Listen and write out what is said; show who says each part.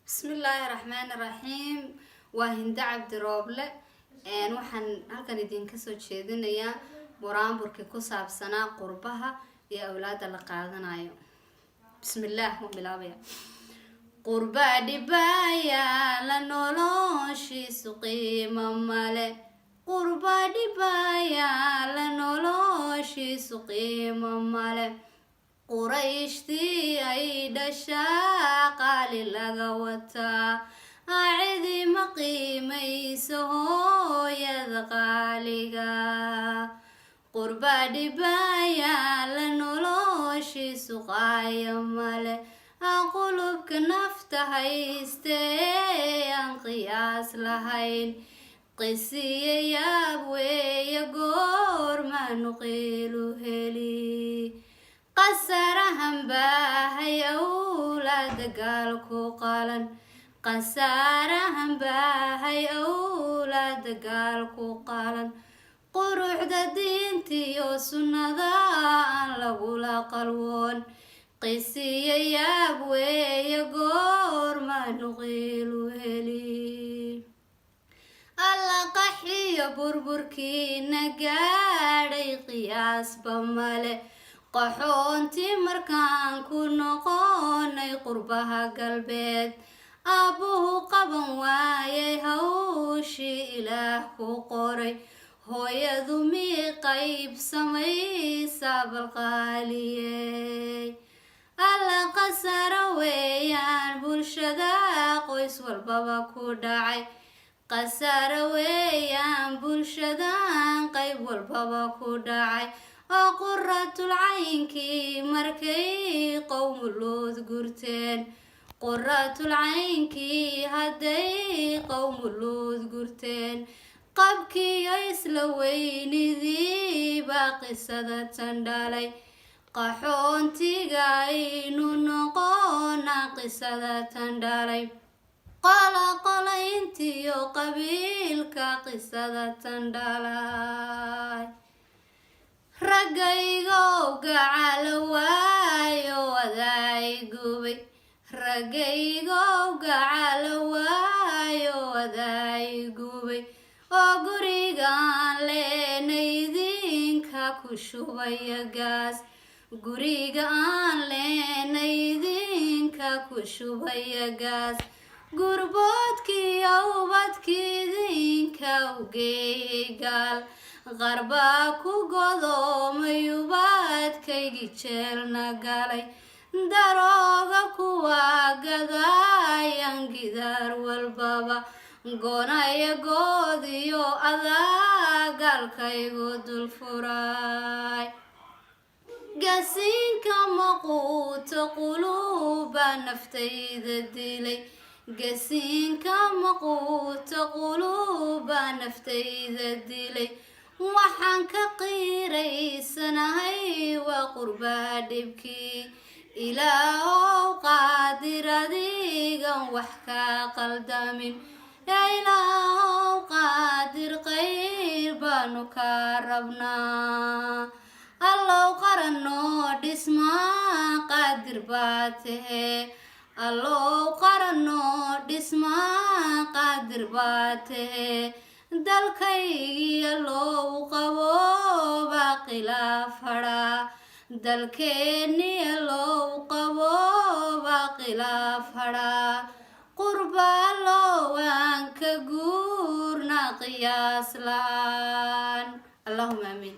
Speaker 1: بسم الله الرحمن الرحيم وهند عبد روبله waxaan halkan idin ka soo jeedinayaa buraanburkii ku saabsanaa qurbaha iyo awlaada la qaadanayo. bismillaah wa bilaabaya qurba dhibaya la noloshiisu qiimo male qurba dhibaya la noloshiisu qiimo male qurayshtii ay dhashaa qaali laga wataa acidi ma qiimayso hooyada qaaliga qurba dhibaya la noloshiisu qaaya male qulubka nafta haystee aan qiyaas lahayn qisiya yaab weeye goormaanu qiilu heli qasarahan baahay awlaada gaalku qalan qasarahan baahay awlaada gaalku qalan quruxda diintiyo sunnada aan lagula qalwoon qisiya yaab weeye goormaanu qiilu heli alla qaxiyo burburkiina gaadhay qiyaasba male qaxoontii markaan ku noqonay qurbaha galbeed aabbuhu qaban waayay hawshii ilaah ku qoray hooyadu mii qaybsamaysaa balqaaliyey alla qasara weeyaan bulshada qoys walbaba ku dhacay qasara weeyaan bulshadan qayb walbaba ku dhacay oo quratul caynkii markay qowmulood gurteen quratul caynkii hadday qowmulood gurteen qabkiiyo isla weynidii baa qisada tan dhalay qaxoontiga aynu noqona qisada tan dhalay qolaqolayntiyo qabiilka qisada tan dhalay raggaygow gacala waayo wadaay gubay raggaygow gacala waayo wadaay gubay oo gurigaan leenay idinka ku shubaya gaas guriga aan leenay idinka ku shubaya gaas gurboodkiiyo ubadkii idinka u geeyay gaal qarbaa ku godoomay ubadkaygii jeelna galay darooga kuwaa gadaayan gidaar walbaba goonaya goodiyo adaagalkaygu dul furay gasiinka maquuto quluuba naftayda dilay gasiinka maquuto quluuba naftayda dilay waxaan ka qiiraysanahay waa qurbaa dhibkii ilaahow qaadir adigan wax kaa qaldamin ilaahow qaadir qayr baanu kaa rabnaa allow qaranoo dhismaa qaadir baa tahee allow qaranoo dhismaa qaadir baa tahee dalkaygiya loo qabo baa khilaaf hadhaa dalkeeniya loo qabo baa khilaaf hadhaa qurbaa loowan ka guurna qiyaas la'aan allahuma amiin.